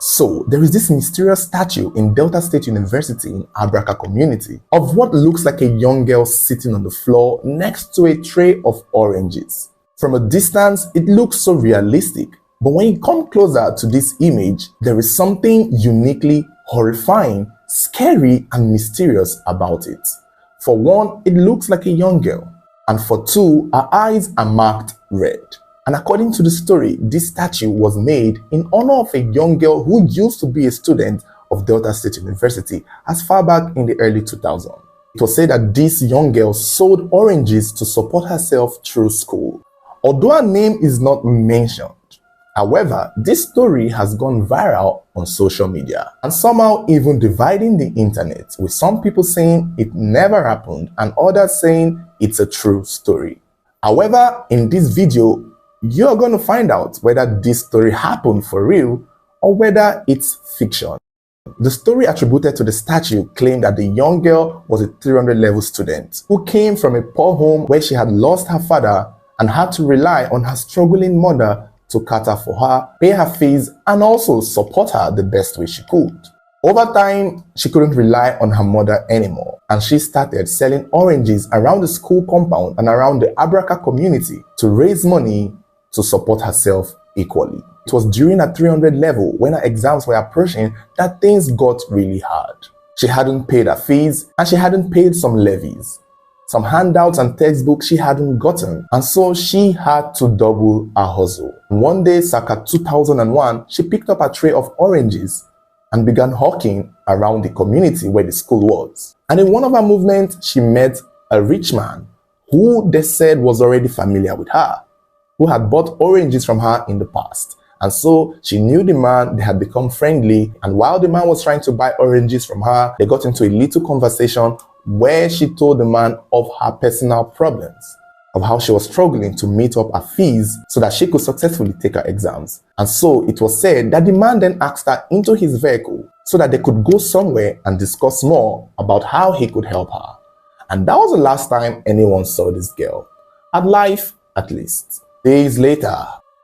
So, there is this mysterious statue in Delta State University in Abraka community of what looks like a young girl sitting on the floor next to a tray of oranges. From a distance, it looks so realistic, but when you come closer to this image, there is something uniquely horrifying, scary, and mysterious about it. For one, it looks like a young girl, and for two, her eyes are marked red. And according to the story, this statue was made in honor of a young girl who used to be a student of Delta State University as far back in the early 2000s. It was said that this young girl sold oranges to support herself through school, although her name is not mentioned. However, this story has gone viral on social media and somehow even dividing the internet, with some people saying it never happened and others saying it's a true story. However, in this video, you're going to find out whether this story happened for real or whether it's fiction. The story attributed to the statue claimed that the young girl was a 300 level student who came from a poor home where she had lost her father and had to rely on her struggling mother to cater for her, pay her fees, and also support her the best way she could. Over time, she couldn't rely on her mother anymore, and she started selling oranges around the school compound and around the Abraka community to raise money to support herself equally. It was during her 300 level, when her exams were approaching, that things got really hard. She hadn't paid her fees and she hadn't paid some levies. Some handouts and textbooks she hadn't gotten, and so she had to double her hustle. One day, circa 2001, she picked up a tray of oranges and began hawking around the community where the school was. And in one of her movements, she met a rich man who they said was already familiar with her, who had bought oranges from her in the past. And so she knew the man, they had become friendly, and while the man was trying to buy oranges from her, they got into a little conversation where she told the man of her personal problems, of how she was struggling to meet up her fees so that she could successfully take her exams. And so it was said that the man then asked her into his vehicle so that they could go somewhere and discuss more about how he could help her. And that was the last time anyone saw this girl, at life at least. Days later,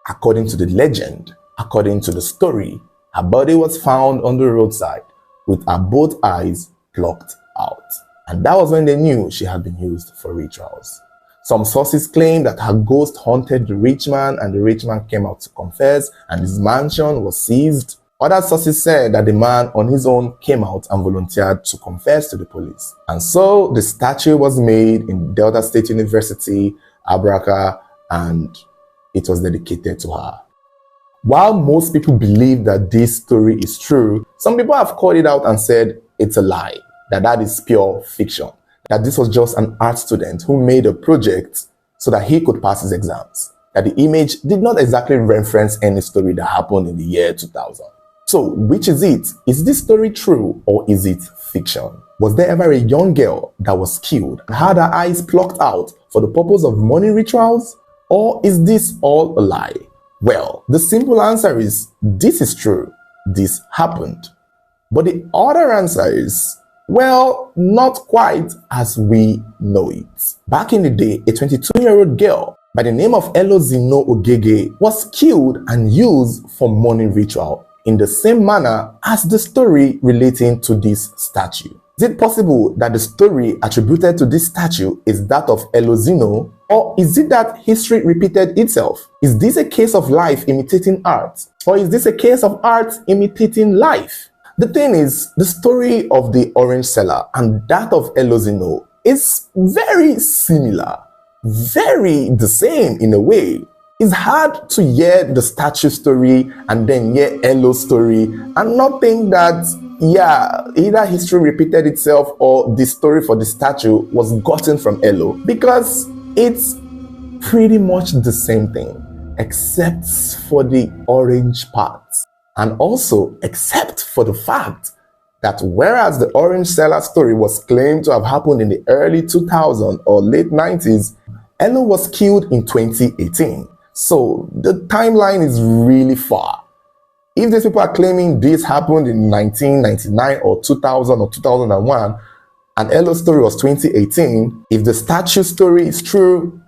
according to the legend, according to the story, her body was found on the roadside with her both eyes plucked out. And that was when they knew she had been used for rituals. Some sources claim that her ghost haunted the rich man and the rich man came out to confess and his mansion was seized. Other sources said that the man on his own came out and volunteered to confess to the police. And so the statue was made in Delta State University, Abraka, and it was dedicated to her. While most people believe that this story is true, some people have called it out and said it's a lie, that is pure fiction, that this was just an art student who made a project so that he could pass his exams, that the image did not exactly reference any story that happened in the year 2000. So, which is it? Is this story true or is it fiction? Was there ever a young girl that was killed and had her eyes plucked out for the purpose of money rituals? Or is this all a lie? Well, the simple answer is this is true. This happened. But the other answer is, well, not quite as we know it. Back in the day, a 22-year-old girl by the name of Elozino Ogege was killed and used for money ritual in the same manner as the story relating to this statue. Is it possible that the story attributed to this statue is that of Elozino, or is it that history repeated itself? Is this a case of life imitating art, or is this a case of art imitating life? The thing is, the story of the orange seller and that of Elozino is very similar, very the same in a way. It's hard to hear the statue story and then hear Elo's story and not think that, yeah, either history repeated itself or the story for the statue was gotten from Elo, because it's pretty much the same thing, except for the orange part. And also, except for the fact that whereas the orange seller story was claimed to have happened in the early 2000s or late 90s, Elo was killed in 2018. So the timeline is really far. If these people are claiming this happened in 1999 or 2000 or 2001, and Elo's story was 2018, if the statue story is true,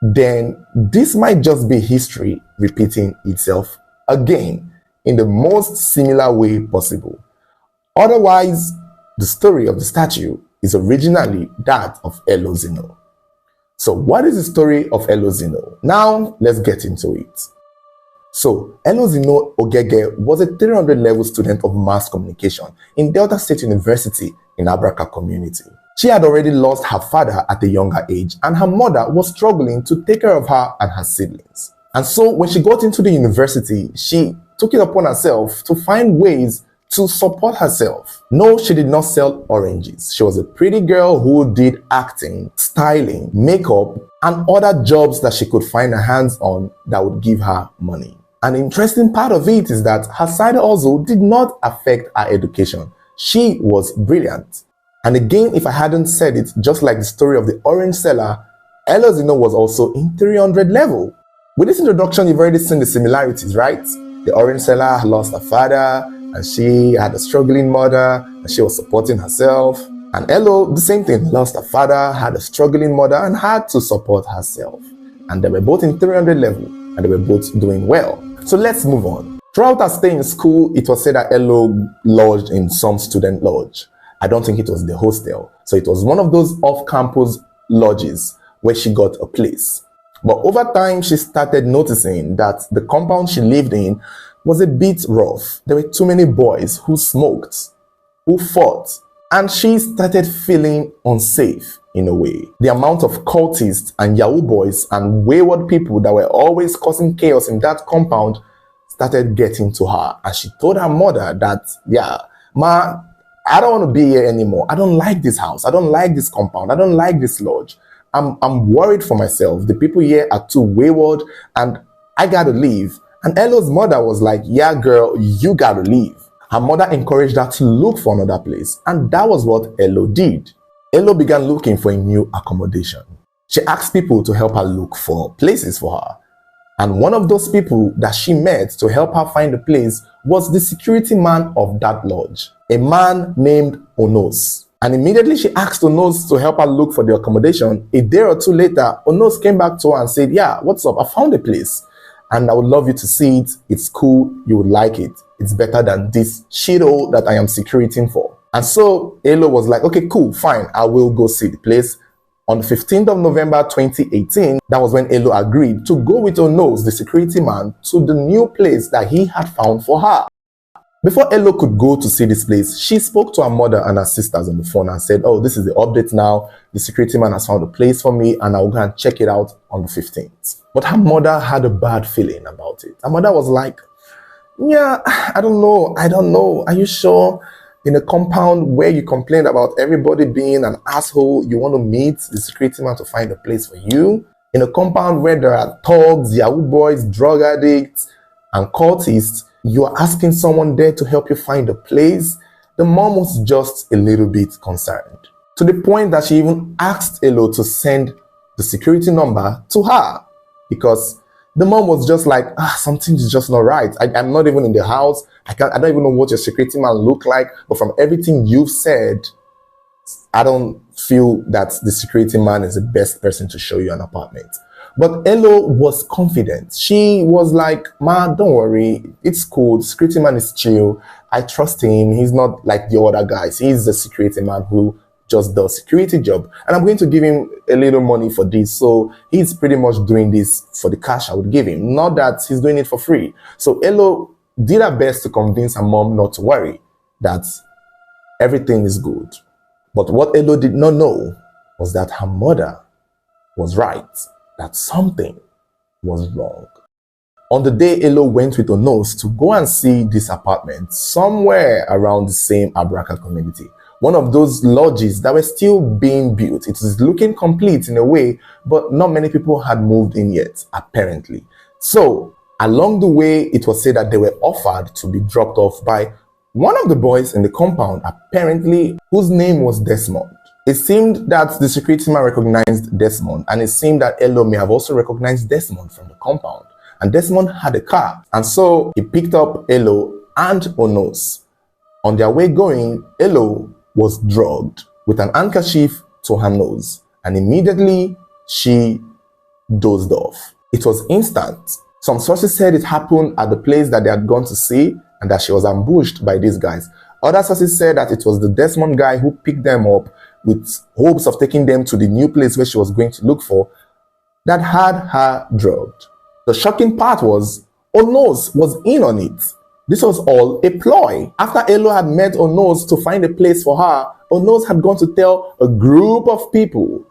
then this might just be history repeating itself again. in the most similar way possible. Otherwise, the story of the statue is originally that of Elozino. So what is the story of Elozino? Now, let's get into it. So, Elozino Ogege was a 300 level student of mass communication in Delta State University in Abraka community. She had already lost her father at a younger age, and her mother was struggling to take care of her and her siblings. And so when she got into the university, she took it upon herself to find ways to support herself. No, she did not sell oranges. She was a pretty girl who did acting, styling, makeup, and other jobs that she could find her hands on that would give her money. An interesting part of it is that her side hustle did not affect her education. She was brilliant. And again, if I hadn't said it, just like the story of the orange seller, Elozino was also in 300 level. With this introduction, you've already seen the similarities, right? The orange seller had lost her father, and she had a struggling mother, and she was supporting herself. And Elo, the same thing, lost her father, had a struggling mother, and had to support herself. And they were both in 300 level, and they were both doing well. So let's move on. Throughout her stay in school, it was said that Elo lodged in some student lodge. I don't think it was the hostel. So it was one of those off-campus lodges where she got a place. But over time, she started noticing that the compound she lived in was a bit rough. There were too many boys who smoked, who fought, and she started feeling unsafe in a way. The amount of cultists and Yahoo boys and wayward people that were always causing chaos in that compound started getting to her. And she told her mother that, yeah, Ma, I don't want to be here anymore. I don't like this house. I don't like this compound. I don't like this lodge. I'm worried for myself. The people here are too wayward and I gotta leave. And Elo's mother was like, yeah, girl, you gotta leave. Her mother encouraged her to look for another place. And that was what Elo did. Elo began looking for a new accommodation. She asked people to help her look for places for her. And one of those people that she met to help her find a place was the security man of that lodge, a man named Onos. And immediately she asked Onos to help her look for the accommodation. A day or two later, Onos came back to her and said, yeah, what's up? I found a place and I would love you to see it. It's cool. You would like it. It's better than this shithole that I am securitying for. And so Elo was like, okay, cool, fine. I will go see the place. On the 15th of November 2018, that was when Elo agreed to go with Onos, the security man, to the new place that he had found for her. Before Elo could go to see this place, she spoke to her mother and her sisters on the phone and said, oh, this is the update now. The security man has found a place for me and I'll go and check it out on the 15th. But her mother had a bad feeling about it. Her mother was like, yeah, I don't know. Are you sure? In a compound where you complained about everybody being an asshole, you want to meet the security man to find a place for you? In a compound where there are thugs, Yahoo boys, drug addicts, and cultists, you are asking someone there to help you find a place? The mom was just a little bit concerned. To the point that she even asked Elo to send the security number to her. Because the mom was just like, something is just not right. I'm not even in the house. I don't even know what your security man look like. But from everything you've said, I don't feel that the security man is the best person to show you an apartment. But Elo was confident. She was like, ma, don't worry. It's cool. The security man is chill. I trust him. He's not like the other guys. He's the security man who just does security job. And I'm going to give him a little money for this. So he's pretty much doing this for the cash I would give him. Not that he's doing it for free. So Elo did her best to convince her mom not to worry, that everything is good. But what Elo did not know was that her mother was right, that something was wrong. On the day Elo went with Onos to go and see this apartment somewhere around the same Abraka community, one of those lodges that were still being built. It was looking complete in a way, but not many people had moved in yet, apparently. So along the way, it was said that they were offered to be dropped off by one of the boys in the compound, apparently, whose name was Desmond. It seemed that the security man recognized Desmond, and it seemed that Elo may have also recognized Desmond from the compound. And Desmond had a car, and so he picked up Elo and Onos. On their way going, Elo was drugged with an handkerchief to her nose, and immediately she dozed off. It was instant. Some sources said it happened at the place that they had gone to see and that she was ambushed by these guys. Other sources said that it was the Desmond guy who picked them up with hopes of taking them to the new place where she was going to look for that had her drugged. The shocking part was Onos was in on it. This was all a ploy. After Elo had met Onos to find a place for her, Onos had gone to tell a group of people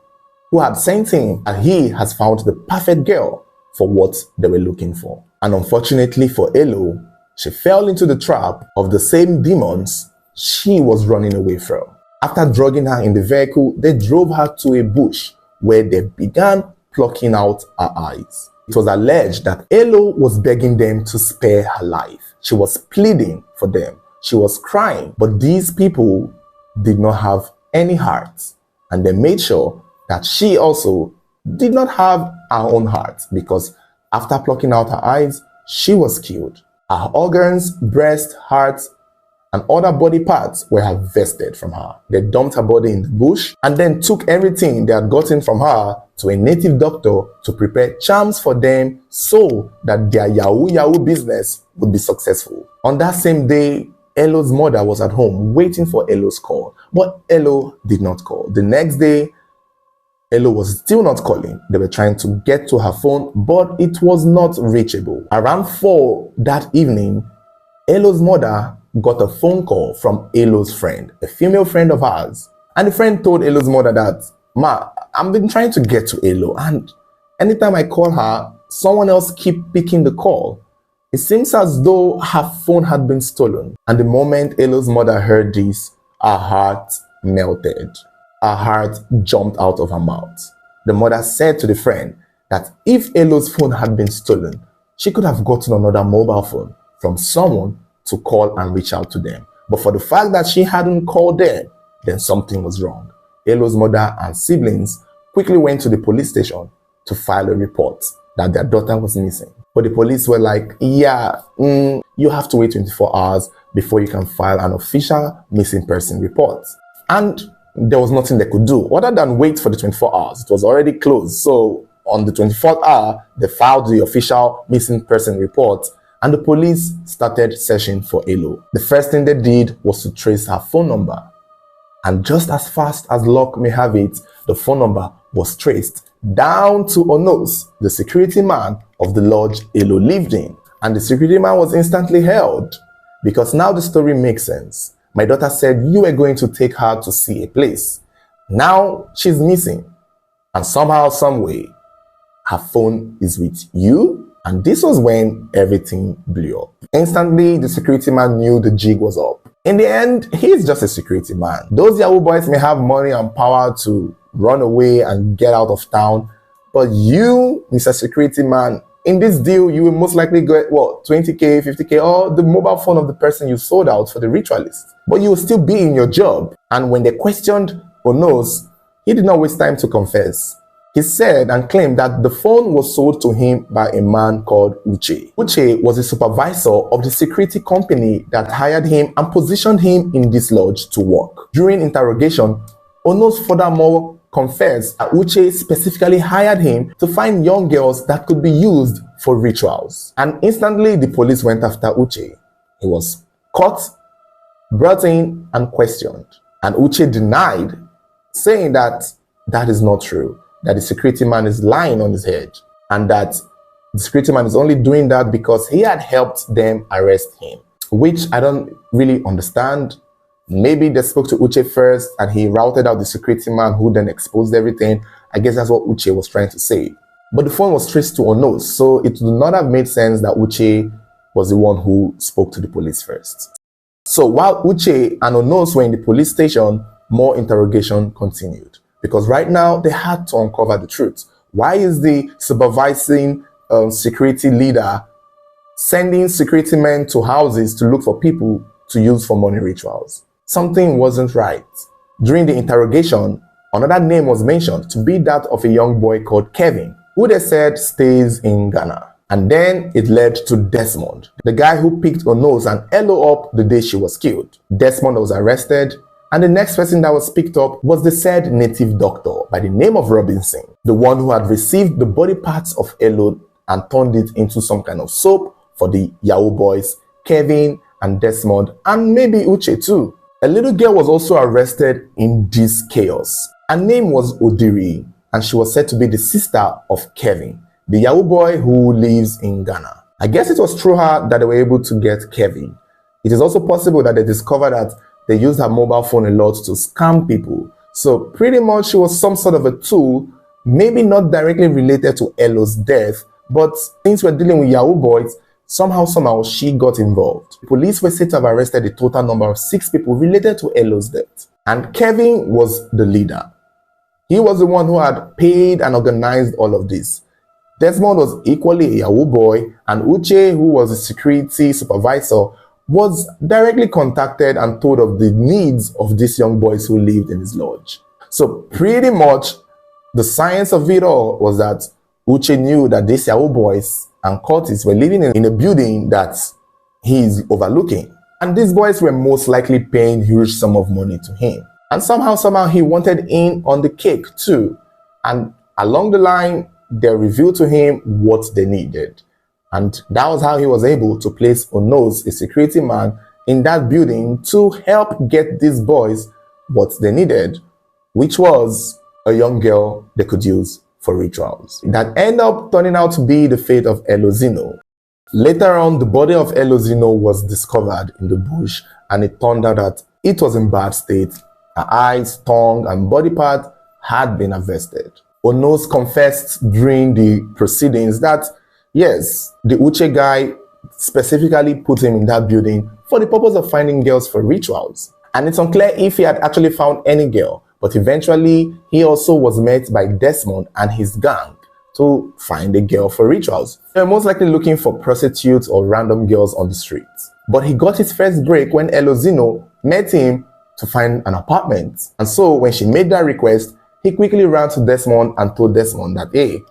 who had sent him that he has found the perfect girl for what they were looking for. And unfortunately for Elo, she fell into the trap of the same demons she was running away from. After drugging her in the vehicle, they drove her to a bush where they began plucking out her eyes. It was alleged that Elo was begging them to spare her life. She was pleading for them. She was crying. But these people did not have any heart. And they made sure that she also did not have her own heart, because after plucking out her eyes, she was killed. Her organs, breast, heart, and other body parts were harvested from her. They dumped her body in the bush and then took everything they had gotten from her to a native doctor to prepare charms for them so that their yahoo business would be successful. On that same day, Elo's mother was at home waiting for Elo's call, but Elo did not call. The next day, Elo was still not calling. They were trying to get to her phone, but it was not reachable. Around 4 that evening, Elo's mother got a phone call from Elo's friend, a female friend of hers. And the friend told Elo's mother that, "Ma, I've been trying to get to Elo, and anytime I call her, someone else keep picking the call. It seems as though her phone had been stolen." And the moment Elo's mother heard this, her heart melted. Her heart jumped out of her mouth. The mother said to the friend that if Elo's phone had been stolen, she could have gotten another mobile phone from someone to call and reach out to them. But for the fact that she hadn't called them, then something was wrong. Elo's mother and siblings quickly went to the police station to file a report that their daughter was missing. But the police were like, you have to wait 24 hours before you can file an official missing person report. And there was nothing they could do other than wait for the 24 hours. It was already closed. So on the 24th hour, they filed the official missing person report and the police started searching for Elo. The first thing they did was to trace her phone number. And just as fast as luck may have it, the phone number was traced down to Onos, the security man of the lodge Elo lived in. And the security man was instantly held, because now the story makes sense. My daughter said you were going to take her to see a place. Now she's missing. And somehow, some way, her phone is with you. And this was when everything blew up. Instantly, the security man knew the jig was up. In the end, he's just a security man. Those Yahoo boys may have money and power to run away and get out of town. But you, Mr. Security Man, in this deal, you will most likely get, 20K, 50K, or the mobile phone of the person you sold out for the ritualist. But you will still be in your job. And when they questioned Onos, he did not waste time to confess. He said and claimed that the phone was sold to him by a man called Uche. Uche was a supervisor of the security company that hired him and positioned him in this lodge to work. During interrogation, Onos furthermore confessed that Uche specifically hired him to find young girls that could be used for rituals. And instantly the police went after Uche. He was caught, brought in, and questioned. And Uche denied, saying that that is not true, that the security man is lying on his head, and that the security man is only doing that because he had helped them arrest him, which I don't really understand. Maybe they spoke to Uche first and he routed out the security man who then exposed everything. I guess that's what Uche was trying to say. But the phone was traced to Onos, so it would not have made sense that Uche was the one who spoke to the police first. So while Uche and Onos were in the police station, more interrogation continued. Because right now, they had to uncover the truth. Why is the supervising security leader sending security men to houses to look for people to use for money rituals? Something wasn't right. During the interrogation, another name was mentioned to be that of a young boy called Kevin, who they said stays in Ghana. And then it led to Desmond, the guy who picked Onos and Elo up the day she was killed. Desmond was arrested, and the next person that was picked up was the said native doctor by the name of Robinson, the one who had received the body parts of Elo and turned it into some kind of soap for the Yahoo boys, Kevin and Desmond, and maybe Uche too. A little girl was also arrested in this chaos. Her name was Odiri, and she was said to be the sister of Kevin, the Yahoo boy who lives in Ghana. I guess it was through her that they were able to get Kevin. It is also possible that they discovered that they used her mobile phone a lot to scam people. So pretty much she was some sort of a tool, maybe not directly related to Elo's death, but since we're dealing with Yahoo boys, somehow she got involved. Police were said to have arrested a total number of 6 people related to Elo's death. And Kevin was the leader. He was the one who had paid and organized all of this. Desmond was equally a Yahoo boy, and Uche, who was a security supervisor, was directly contacted and told of the needs of these young boys who lived in his lodge. So pretty much the science of it all was that Uche knew that these Yahoo boys and Curtis were living in a building that he is overlooking. And these boys were most likely paying huge sum of money to him. And somehow he wanted in on the cake too. And along the line, they revealed to him what they needed. And that was how he was able to place Onos, a security man, in that building to help get these boys what they needed, which was a young girl they could use for rituals. That ended up turning out to be the fate of Elozino. Later on, the body of Elozino was discovered in the bush, and it turned out that it was in bad state. Her eyes, tongue, and body part had been harvested. Onos confessed during the proceedings that yes, the Uche guy specifically put him in that building for the purpose of finding girls for rituals. And it's unclear if he had actually found any girl, but eventually he also was met by Desmond and his gang to find a girl for rituals. They were most likely looking for prostitutes or random girls on the streets. But he got his first break when Elozino met him to find an apartment. And so when she made that request, he quickly ran to Desmond and told Desmond that, hey,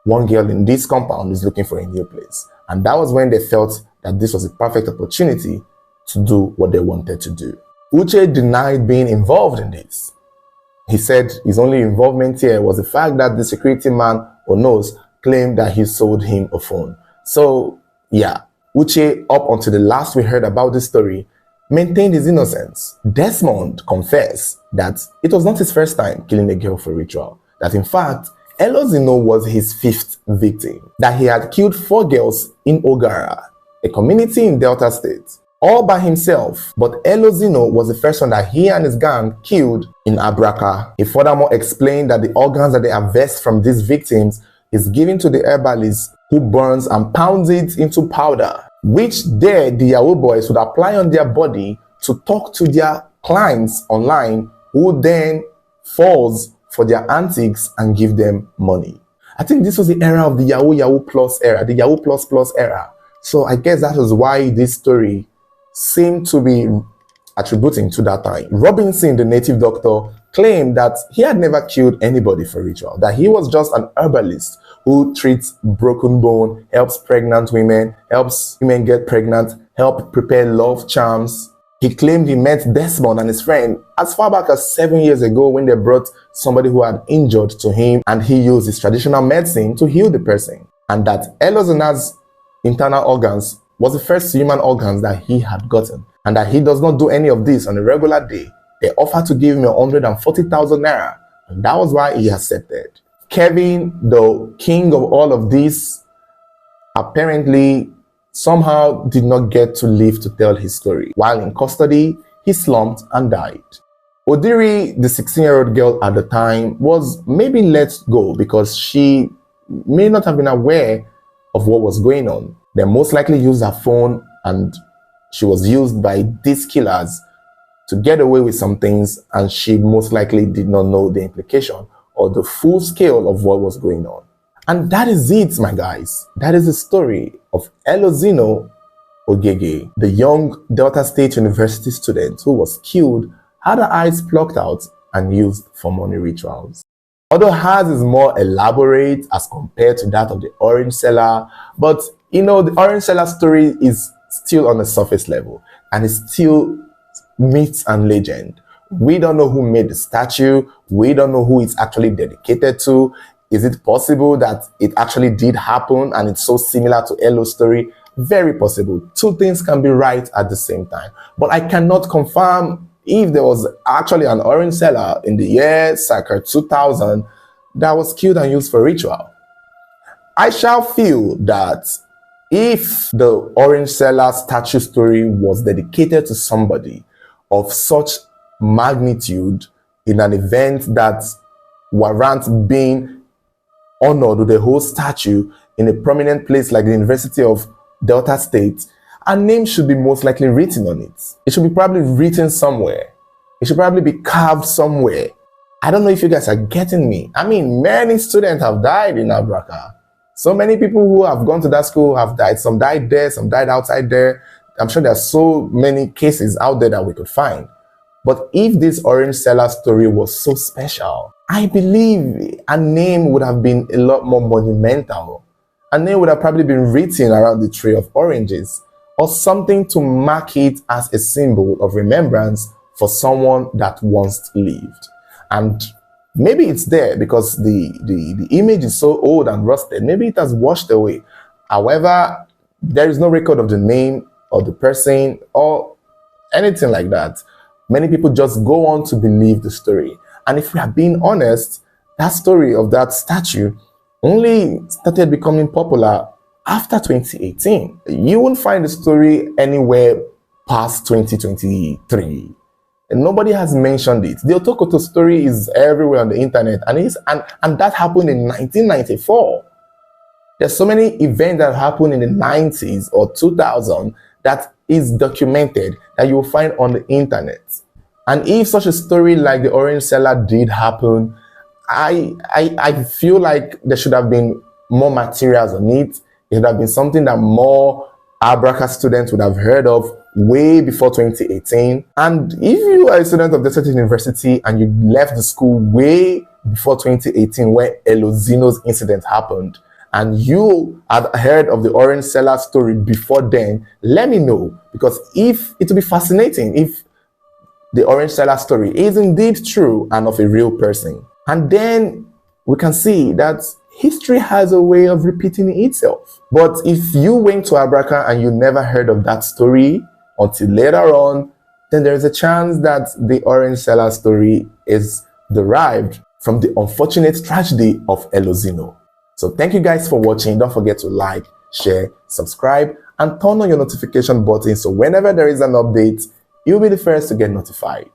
one girl in this compound is looking for a new place. And that was when they felt that this was a perfect opportunity to do what they wanted to do. Uche denied being involved in this. He said his only involvement here was the fact that the security man, Onos, claimed that he sold him a phone. So yeah, Uche, up until the last we heard about this story, maintained his innocence. Desmond confessed that it was not his first time killing a girl for ritual. That in fact, Elozino was his 5th victim. That he had killed 4 girls in Ogege, a community in Delta State, all by himself. But Elozino was the first one that he and his gang killed in Abraka. He furthermore explained that the organs that they harvest from these victims is given to the herbalist, who burns and pounds it into powder, which the Yahoo boys would apply on their body to talk to their clients online, who then falls for their antics and give them money. I think this was the era of the Yahoo Plus era, the Yahoo Plus era. So I guess that is why this story seemed to be attributing to that time. Robinson, the native doctor, claimed that he had never killed anybody for ritual, that he was just an herbalist who treats broken bone, helps pregnant women, helps women get pregnant, help prepare love charms. He claimed he met Desmond and his friend as far back as 7 years ago when they brought somebody who had injured to him, and he used his traditional medicine to heal the person. And that Elozino's internal organs was the first human organs that he had gotten, and that he does not do any of this on a regular day. They offered to give him 140,000 naira, and that was why he accepted. Kevin, the king of all of this, apparently somehow did not get to live to tell his story. While in custody, he slumped and died. Odiri, the 16-year-old girl at the time, was maybe let go because she may not have been aware of what was going on. They most likely used her phone, and she was used by these killers to get away with some things, and she most likely did not know the implication or the full scale of what was going on. And that is it, my guys. That is the story of Elozino Ogege, the young Delta State University student who was killed, had her eyes plucked out, and used for money rituals. Although hers is more elaborate as compared to that of the orange seller, but you know, the orange seller story is still on the surface level, and it's still myth and legend. We don't know who made the statue. We don't know who it's actually dedicated to. Is it possible that it actually did happen and it's so similar to Elo's story? Very possible. Two things can be right at the same time. But I cannot confirm if there was actually an orange seller in the year circa 2000 that was killed and used for ritual. I shall feel that if the orange seller statue story was dedicated to somebody of such magnitude in an event that warrants being honored with a whole statue in a prominent place like the University of Delta State, a name should be most likely written on it. It should be probably written somewhere. It should probably be carved somewhere. I don't know if you guys are getting me. I mean, many students have died in Abraka. So many people who have gone to that school have died. Some died there, some died outside there. I'm sure there are so many cases out there that we could find. But if this orange seller story was so special, I believe a name would have been a lot more monumental. A name would have probably been written around the tray of oranges, or something to mark it as a symbol of remembrance for someone that once lived. And maybe it's there because the image is so old and rusted. Maybe it has washed away. However, there is no record of the name or the person or anything like that. Many people just go on to believe the story. And if we are being honest, that story of that statue only started becoming popular after 2018. You won't find the story anywhere past 2023. And nobody has mentioned it. The Otokoto story is everywhere on the internet, and that happened in 1994. There's so many events that happened in the 90s or 2000 that is documented that you will find on the internet. And if such a story like the orange seller did happen, I feel like there should have been more materials on it. It would have been something that more Abraka students would have heard of way before 2018. And if you are a student of the State University and you left the school way before 2018 when Elozino's incident happened, and you had heard of the orange seller story before then, let me know, because if it would be fascinating if the orange seller story is indeed true and of a real person. And then we can see that history has a way of repeating itself. But if you went to Abraka and you never heard of that story until later on, then there is a chance that the orange seller story is derived from the unfortunate tragedy of Elozino. So thank you guys for watching. Don't forget to like, share, subscribe, and turn on your notification button so whenever there is an update, you'll be the first to get notified.